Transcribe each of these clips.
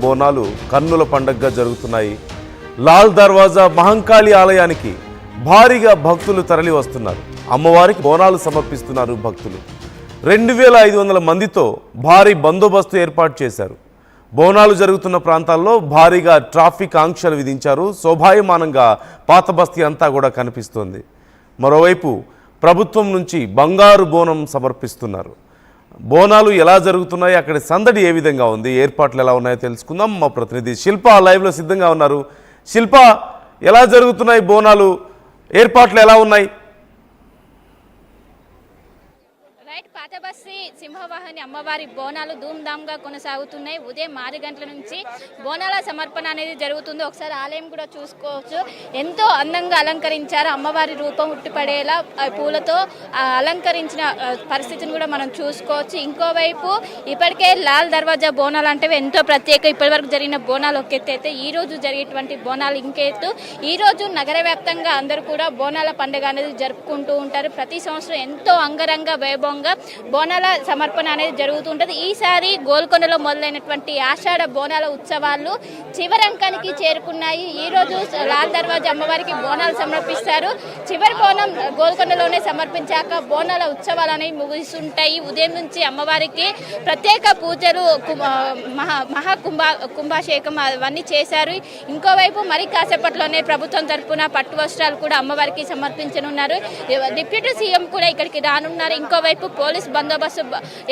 బోనాలు కన్నుల పండగగా జరుగుతున్నాయి. లాల్ దర్వాజా మహంకాళి ఆలయానికి భారీగా భక్తులు తరలి వస్తున్నారు. అమ్మవారికి బోనాలు సమర్పిస్తున్నారు భక్తులు. 2500 మందితో భారీ బందోబస్తు ఏర్పాటు చేశారు. బోనాలు జరుగుతున్న ప్రాంతాల్లో భారీగా ట్రాఫిక్ ఆంక్షలు విధించారు. శోభాయమానంగా పాత బస్తీ అంతా కూడా కనిపిస్తోంది. మరోవైపు ప్రభుత్వం నుంచి బంగారు బోనం సమర్పిస్తున్నారు. బోనాలు ఎలా జరుగుతున్నాయి, అక్కడి సందడి ఏ విధంగా ఉంది, ఏర్పాట్లు ఎలా ఉన్నాయో తెలుసుకుందాం. మా ప్రతినిధి శిల్ప లైవ్లో సిద్ధంగా ఉన్నారు. శిల్ప, ఎలా జరుగుతున్నాయి బోనాలు, ఏర్పాట్లు ఎలా ఉన్నాయి? పాతబస్తి సింహవాహిని అమ్మవారి బోనాలు ధూమ్ధామ్గా కొనసాగుతున్నాయి. ఉదయం 6 గంటల నుంచి బోనాల సమర్పణ అనేది జరుగుతుంది. ఒకసారి ఆలయం కూడా చూసుకోవచ్చు. ఎంతో అందంగా అలంకరించారు. అమ్మవారి రూపం ఉట్టిపడేలా పూలతో అలంకరించిన పరిస్థితిని కూడా మనం చూసుకోవచ్చు. ఇంకోవైపు ఇప్పటికే లాల్ దర్వాజా బోనాలు అంటే ఎంతో ప్రత్యేక. ఇప్పటివరకు జరిగిన బోనాలు ఒక ఎత్తు అయితే ఈ రోజు జరిగేటువంటి బోనాలు ఇంకెత్తు. ఈ రోజు నగర వ్యాప్తంగా అందరూ కూడా బోనాల పండుగ అనేది జరుపుకుంటూ ఉంటారు. ప్రతి సంవత్సరం ఎంతో అంగరంగ వైభవంగా బోనాల సమర్పణ అనేది జరుగుతుంటది. ఈసారి గోల్కొండలో మొదలైనటువంటి ఆషాఢ బోనాల ఉత్సవాలు చివరంకానికి చేరుకున్నాయి. ఈ రోజు లాల్ దర్వాజా అమ్మవారికి బోనాలు సమర్పిస్తారు. చివరి బోనం గోల్కొండలోనే సమర్పించాక బోనాల ఉత్సవాలు అనేవి ముగిస్తుంటాయి. ఉదయం నుంచి అమ్మవారికి ప్రత్యేక పూజలు, కుంభాభిషేకం అవన్నీ చేశారు. ఇంకోవైపు మరి కాసేపట్లోనే ప్రభుత్వం తరఫున పట్టు వస్త్రాలు కూడా అమ్మవారికి సమర్పించనున్నారు. డిప్యూటీ సీఎం కూడా ఇక్కడికి రానున్నారు. ఇంకోవైపు పోలీస్ బందోబస్తు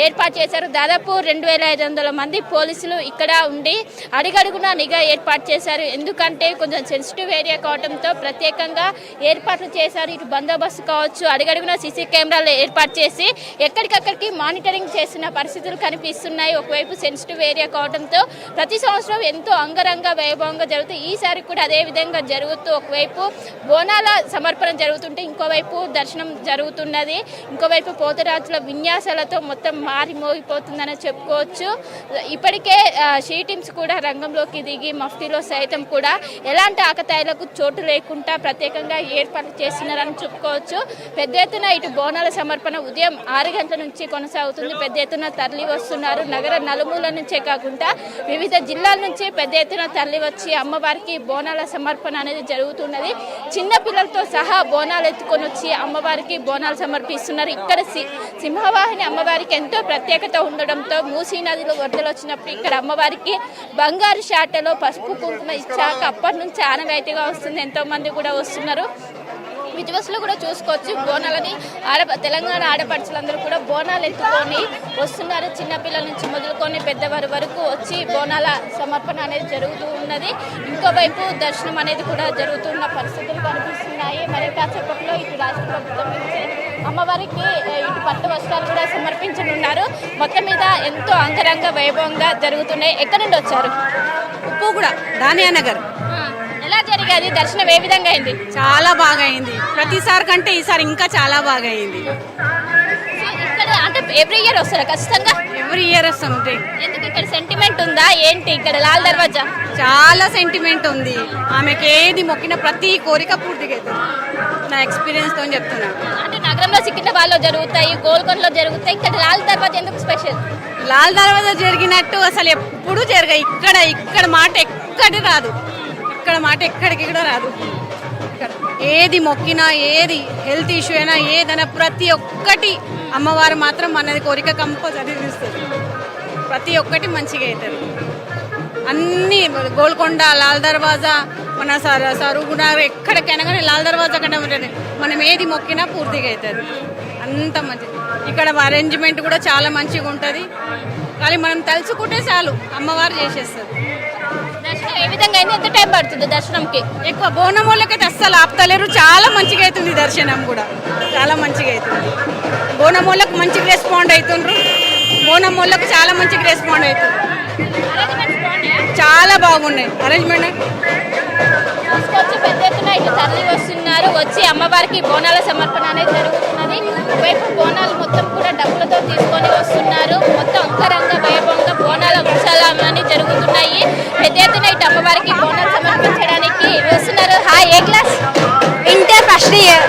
ఏర్పాటు చేశారు. దాదాపు 2500 మంది పోలీసులు ఇక్కడ ఉండి అడుగడుగునా నిఘా ఏర్పాటు చేశారు. ఎందుకంటే కొంచెం సెన్సిటివ్ ఏరియా కావడంతో ప్రత్యేకంగా ఏర్పాట్లు చేశారు. ఇటు బందోబస్తు కావచ్చు, అడుగడుగునా సీసీ కెమెరాలు ఏర్పాటు చేసి ఎక్కడికక్కడికి మానిటరింగ్ చేస్తున్న పరిస్థితులు కనిపిస్తున్నాయి. ఒకవైపు సెన్సిటివ్ ఏరియా కావడంతో ప్రతి సంవత్సరం ఎంతో అంగరంగ వైభవంగా జరుగుతుంది. ఈసారి కూడా అదే విధంగా జరుగుతూ ఒకవైపు బోనాల సమర్పణ జరుగుతుంటే ఇంకోవైపు దర్శనం జరుగుతున్నది. ఇంకోవైపు పోతరాజుల విన్యాసాలతో మొత్తం మారిమోగిపోతుందని చెప్పుకోవచ్చు. ఇప్పటికే షీ టీమ్స్ కూడా రంగంలోకి దిగి మఫ్టీలో సైతం కూడా ఎలాంటి ఆకతాయిలకు చోటు లేకుండా ప్రత్యేకంగా ఏర్పాట్లు చేస్తున్నారని చెప్పుకోవచ్చు. పెద్ద ఎత్తున ఇటు బోనాల సమర్పణ ఉదయం 6 గంటల నుంచి కొనసాగుతుంది. పెద్ద ఎత్తున తరలి వస్తున్నారు. నగర నలుమూల నుంచే కాకుండా వివిధ జిల్లాల నుంచి పెద్ద ఎత్తున తరలి వచ్చి అమ్మవారికి బోనాల సమర్పణ అనేది జరుగుతున్నది. చిన్న పిల్లలతో సహా బోనాలు ఎత్తుకొని వచ్చి అమ్మవారికి బోనాలు సమర్పిస్తున్నారు. ఇక్కడ సింహవాహిని అమ్మవారికి ఎంతో ప్రత్యేకత ఉండడంతో మూసీ నదిలో వరదలు వచ్చినప్పుడు ఇక్కడ అమ్మవారికి బంగారు షాటలో పసుపు కుంకుమ ఇచ్చాక అప్పటి నుంచి ఆనవాయితీగా వస్తుంది. ఎంతో మంది కూడా వస్తున్నారు. విజువల్స్ లో కూడా చూసుకోవచ్చు. బోనాలని తెలంగాణ ఆడపడుచులందరూ కూడా బోనాలు ఎత్తుకొని వస్తున్నారు. చిన్నపిల్లల నుంచి మొదలుకొని పెద్దవారి వరకు వచ్చి బోనాల సమర్పణ అనేది జరుగుతూ ఉన్నది. ఇంకోవైపు దర్శనం అనేది కూడా జరుగుతున్న పరిస్థితులు కనిపిస్తున్నాయి. మరి కాసేపట్లో ఇటు రాష్ట్ర ప్రభుత్వం నుంచి అమ్మవారికి ఇటు పట్టు వస్త్రాలు కూడా సమర్పించనున్నారు. మొత్తం మీద ఎంతో అంగరంగ వైభవంగా జరుగుతున్నాయి. ఎక్కడి నుండి వచ్చారు? ఉప్పు కూడా ధాన్యానగర్. ఎలా జరిగేది దర్శనం, ఏ విధంగా అయింది? చాలా బాగా అయింది. ప్రతిసారి కంటే ఈసారి ఇంకా చాలా బాగా అయింది. ఇక్కడ అంటే ఎవ్రీ ఇయర్ వస్తారా? ఖచ్చితంగా ఎవ్రీ ఇయర్ వస్తాం. ఎందుకు ఇక్కడ సెంటిమెంట్ ఉందా ఏంటి? ఇక్కడ లాల్ దర్వాజా చాలా సెంటిమెంట్ ఉంది. ఆమెకి ఏది మొక్కిన ప్రతి కోరిక పూర్తిగా అవుతుంది. నా ఎక్స్పీరియన్స్ తో చెప్తున్నా. అంటే నగరంలో సికింద్రాబాద్లో జరుగుతాయి, గోల్కొండలో జరుగుతాయి. ఇక్కడ లాల్ దర్వాజా ఎందుకు స్పెషల్? లాల్ దర్వాజా జరిగినట్టు అసలు ఎప్పుడు జరగాయి. ఇక్కడ మాట ఎక్కడి రాదు. ఇక్కడ మాట ఎక్కడికి కూడా రాదు. ఏది మొక్కినా, ఏది హెల్త్ ఇష్యూ అయినా, ఏదైనా ప్రతి ఒక్కటి అమ్మవారు మాత్రం మనది కోరిక కంపల్సరీ తీస్తుంది. ప్రతి ఒక్కటి మంచిగా అవుతుంది. అన్నీ గోల్కొండ, లాల్ దర్వాజా, మన సరుగునగర్ ఎక్కడికైనా కానీ లాల్ దర్వాజా కంటే ఉంటుంది. మనం ఏది మొక్కినా పూర్తిగా అవుతుంది. అంత మంచిది. ఇక్కడ అరేంజ్మెంట్ కూడా చాలా మంచిగా ఉంటుంది. కానీ మనం తలుచుకుంటే చాలు అమ్మవారు చేసేస్తుంది. దర్శనం ఏ విధంగా అయింది? ఎంత టైం పడుతుంది దర్శనంకి? ఎక్కువ బోనం వాళ్ళకైతే అస్సలు ఆపుతలేరు. చాలా మంచిగా అవుతుంది దర్శనం కూడా. చాలా మంచిగా అవుతుంది. బోనం వాళ్ళకు మంచిగా రెస్పాండ్ అవుతుండ్రు. బోనం వాళ్ళకు చాలా మంచిగా రెస్పాండ్ అవుతుంది. చాలా బాగున్నాయి అరేంజ్మెంట్. చూసుకోవచ్చు, పెద్ద ఎత్తున ఇటు తరలి వస్తున్నారు. వచ్చి అమ్మవారికి బోనాల సమర్పణ అనేది జరుగుతున్నది. వైపు బోనాలు మొత్తం కూడా డబ్బులతో తీసుకొని వస్తున్నారు. మొత్తం అంగరంగ వైభవంగా బోనాల ఉత్సవాలు అని జరుగుతున్నాయి. పెద్ద ఎత్తున ఇటు అమ్మవారికి బోనాలు సమర్పించడానికి వస్తున్నారు. హాయ్, ఏ క్లాస్? Inter first year.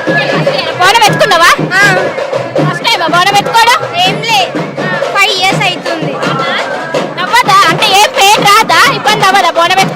బోనం ఎత్తుకున్నావా? ఫస్ట్ టైమా బోనం ఎత్తుకోవడం? ఏం లే 5 years అవుతుంది. నవ్వదా? అంటే ఏం పేరు రాదా? ఇబ్బంది అవ్వదా బోనం